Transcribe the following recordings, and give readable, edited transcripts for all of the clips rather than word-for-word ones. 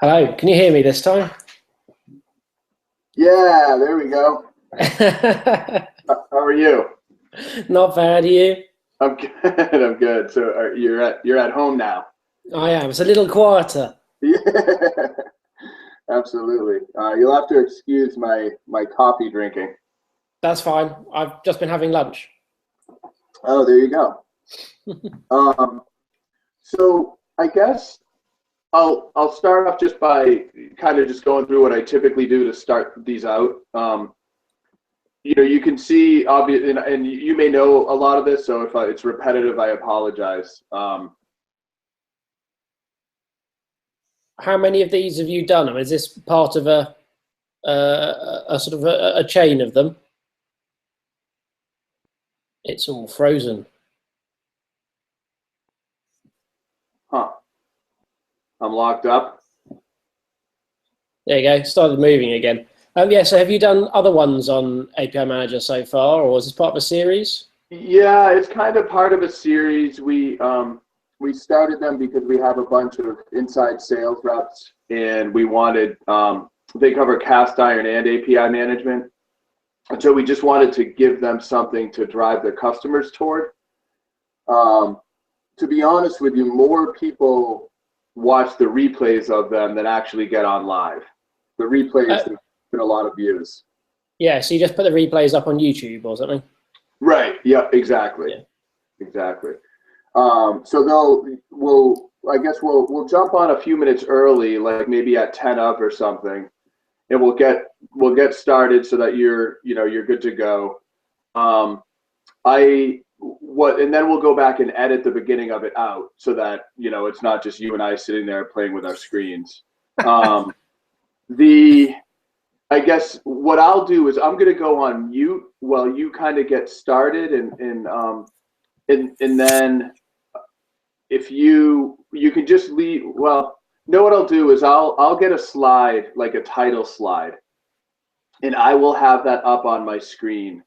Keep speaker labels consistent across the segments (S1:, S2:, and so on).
S1: Hello, can you hear me this time?
S2: Yeah, there we go. How are you?
S1: Not bad, you?
S2: I'm good. I'm good. So you're at home now.
S1: I am. It's a little quieter.
S2: Yeah, absolutely. You'll have to excuse my coffee drinking.
S1: That's fine. I've just been having lunch.
S2: Oh, there you go. Um, so I guess I'll start off just by kind of just going through what I typically do to start these out. You can see obvious, and you may know a lot of this. So if it's repetitive, I apologize.
S1: How many of these have you done? I mean, is this part of a sort of a chain of them? It's all frozen.
S2: Huh? I'm locked up.
S1: There you go. Started moving again. Yeah. So have you done other ones on API Manager so far, or is this part of a series?
S2: Yeah, it's kind of part of a series. We started them because we have a bunch of inside sales reps, and we wanted they cover cast iron and API management, and so we just wanted to give them something to drive their customers toward. Um, to be honest with you, more people watch the replays of them than actually get on live. The replays
S1: Uh,
S2: have been a lot of views.
S1: yeah. So you just put the replays up on YouTube or something?
S2: Right. Yeah. Exactly.
S1: Yeah.
S2: Exactly. So I guess we'll jump on a few minutes early, like maybe at 10 of or something, and we'll get started so that you're good to go. And then we'll go back and edit the beginning of it out so that it's not just you and I sitting there playing with our screens. Um, the I guess what I'll do is I'm gonna go on mute while you kind of get started, and then if you can just leave. Well, know what I'll do is I'll get a slide, like a title slide, and I will have that up on my screen,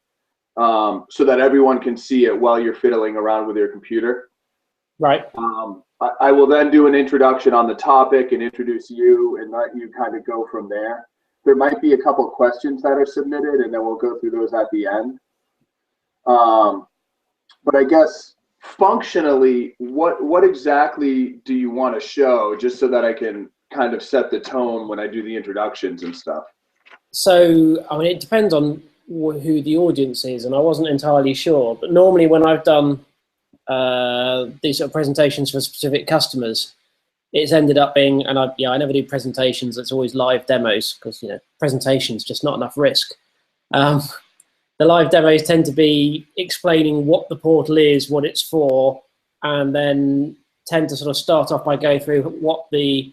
S2: so that everyone can see it while you're fiddling around with your computer.
S1: Right.
S2: I will then do an introduction on the topic and introduce you and let you kind of go from there. There might be a couple questions that are submitted, and then we'll go through those at the end. But I guess functionally, what exactly do you want to show, just so that I can kind of set the tone when I do the introductions and stuff?
S1: So, I mean, it depends on who the audience is, and I wasn't entirely sure. But normally, when I've done these sort of presentations for specific customers, it's ended up being, and I never do presentations. It's always live demos because presentations just not enough risk. Um, the live demos tend to be explaining what the portal is, what it's for, and then tend to sort of start off by going through what the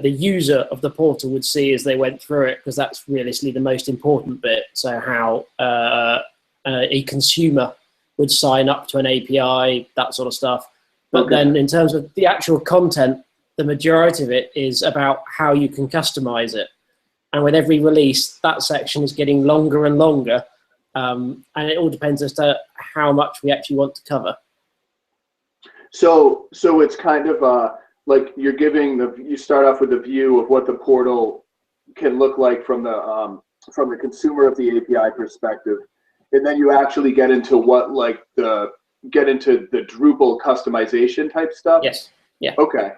S1: user of the portal would see as they went through it, because that's realistically the most important bit. So how a consumer would sign up to an API, that sort of stuff. But
S2: Okay.
S1: then in terms of the actual content, the majority of it is about how you can customize it. And with every release, that section is getting longer and longer. And it all depends as to how much we actually want to cover.
S2: So it's kind of like you start off with a view of what the portal can look like from the consumer of the API perspective, and then you actually get into the Drupal customization type stuff.
S1: Yes. Yeah.
S2: Okay.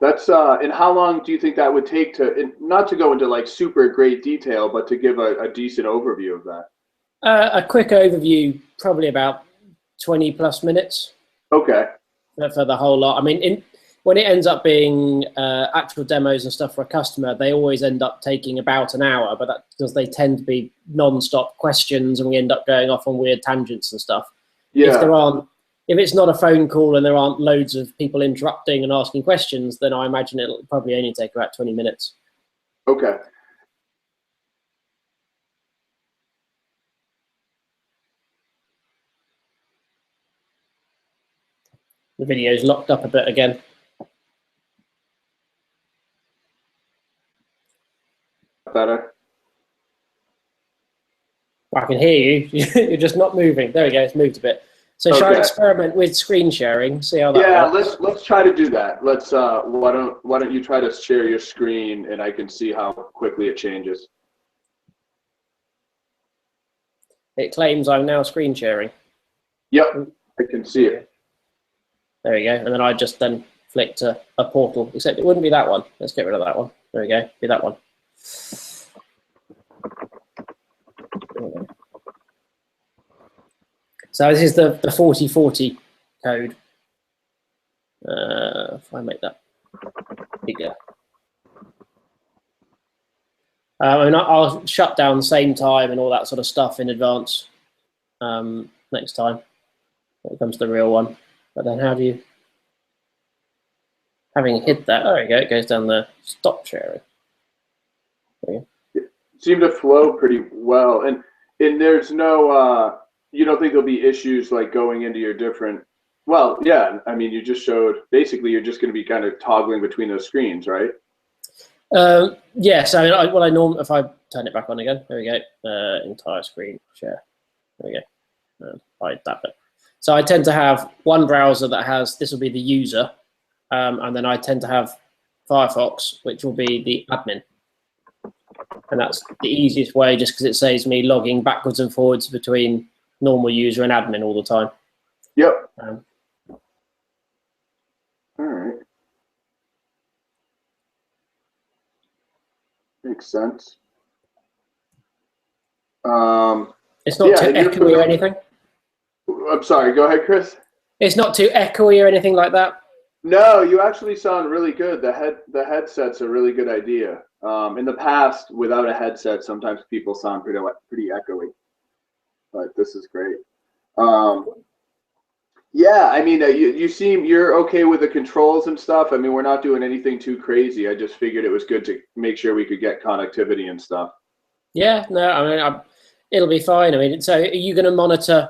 S2: That's and how long do you think that would take not to go into like super great detail, but to give a decent overview of that?
S1: A quick overview, probably about 20 plus minutes.
S2: Okay.
S1: For the whole lot. I mean, when it ends up being actual demos and stuff for a customer, they always end up taking about an hour, but that's because they tend to be non-stop questions and we end up going off on weird tangents and stuff.
S2: Yeah.
S1: If it's not a phone call and there aren't loads of people interrupting and asking questions, then I imagine it'll probably only take about 20 minutes.
S2: Okay.
S1: The video's locked up a bit again.
S2: Better.
S1: I can hear you. You're just not moving. There we go. It's moved a bit. So shall I experiment with screen sharing? See how that works?
S2: Yeah, let's try to do that. Let's why don't you try to share your screen and I can see how quickly it changes.
S1: It claims I'm now screen sharing.
S2: Yep, I can see it.
S1: There we go. And then I just then flick to a portal, except it wouldn't be that one. Let's get rid of that one. There we go. Be that one. So this is the 4040 code. If I make that bigger. And I'll shut down the same time and all that sort of stuff in advance next time when it comes to the real one. But then how do you, having hit that, there we go, it goes down the stop sharing. There you go.
S2: It seemed to flow pretty well. And there's no, you don't think there'll be issues like going into your different, well, yeah, I mean, you just showed, basically you're just going to be kind of toggling between those screens, right?
S1: Yes, I mean, if I turn it back on again, there we go, entire screen share, there we go, hide that bit. So I tend to have one browser that has, this will be the user, and then I tend to have Firefox, which will be the admin. And that's the easiest way just because it saves me logging backwards and forwards between normal user and admin all the time.
S2: Yep. All right. Makes sense.
S1: It's not too echoey or anything?
S2: I'm sorry, go ahead, Chris.
S1: It's not too echoey or anything like that?
S2: No, you actually sound really good. The headset's a really good idea. In the past, without a headset, sometimes people sound pretty echoey, but this is great. Yeah, I mean, you're okay with the controls and stuff. I mean, we're not doing anything too crazy. I just figured it was good to make sure we could get connectivity and stuff.
S1: Yeah, no, I mean, it'll be fine. I mean, so are you going to monitor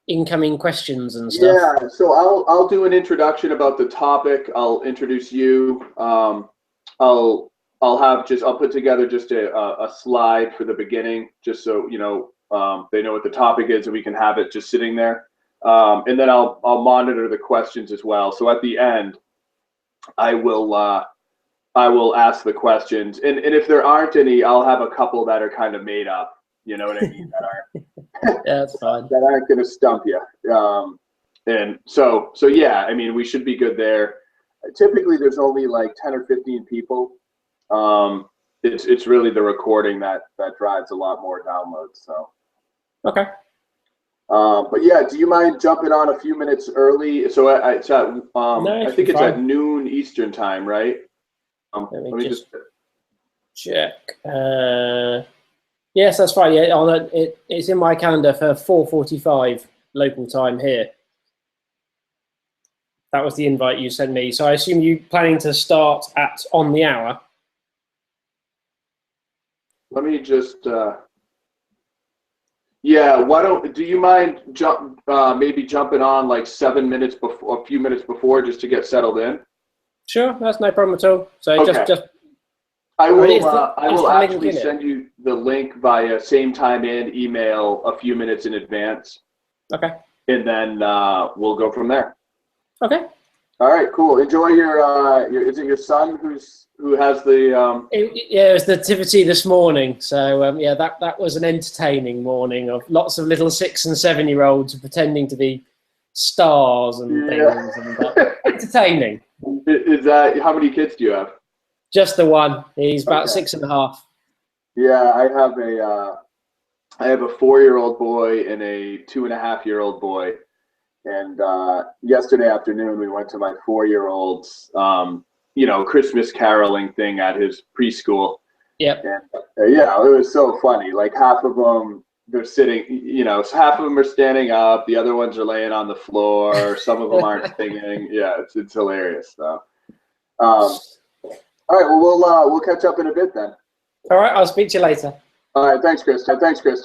S1: incoming questions and stuff?
S2: Yeah, so I'll do an introduction about the topic. I'll introduce you. I'll put together just a slide for the beginning, just so you know they know what the topic is, and we can have it just sitting there. And then I'll monitor the questions as well. So at the end, I will ask the questions, and if there aren't any, I'll have a couple that are kind of made up. You know what I mean? That aren't
S1: yeah, that's fine.
S2: That aren't going to stump you. And so yeah, I mean, we should be good there. Typically, there's only like 10 or 15 people. It's really the recording that drives a lot more downloads. So
S1: okay.
S2: But yeah, do you mind jumping on a few minutes early? So it's at I think it's at noon Eastern time, right?
S1: Let me just check. Yes, that's fine. Yeah, it's in my calendar for 4:45 local time here. That was the invite you sent me. So I assume you're planning to start on the hour.
S2: Let me just. Yeah, do you mind maybe jumping on like 7 minutes before, a few minutes before, just to get settled in?
S1: Sure, that's no problem at all. So
S2: okay.
S1: just
S2: I will actually send you the link via same time and email a few minutes in advance.
S1: Okay.
S2: And then we'll go from there.
S1: Okay.
S2: All right, cool. Enjoy your is it your son who has the
S1: yeah, it was the nativity this morning. So yeah, that was an entertaining morning of lots of little 6- and 7-year-olds pretending to be stars and things, and entertaining.
S2: Is that, how many kids do you have?
S1: Just the one. He's about 6.5.
S2: Yeah, I have a 4-year-old boy and a 2.5-year-old boy. And yesterday afternoon, we went to my 4-year-old's, Christmas caroling thing at his preschool.
S1: Yep.
S2: And yeah, it was so funny. Like half of them, they're sitting, half of them are standing up. The other ones are laying on the floor. Some of them aren't singing. Yeah, it's hilarious. So, all right, well, we'll catch up in a bit then.
S1: All right, I'll speak to you later.
S2: All right, thanks, Chris. Take care.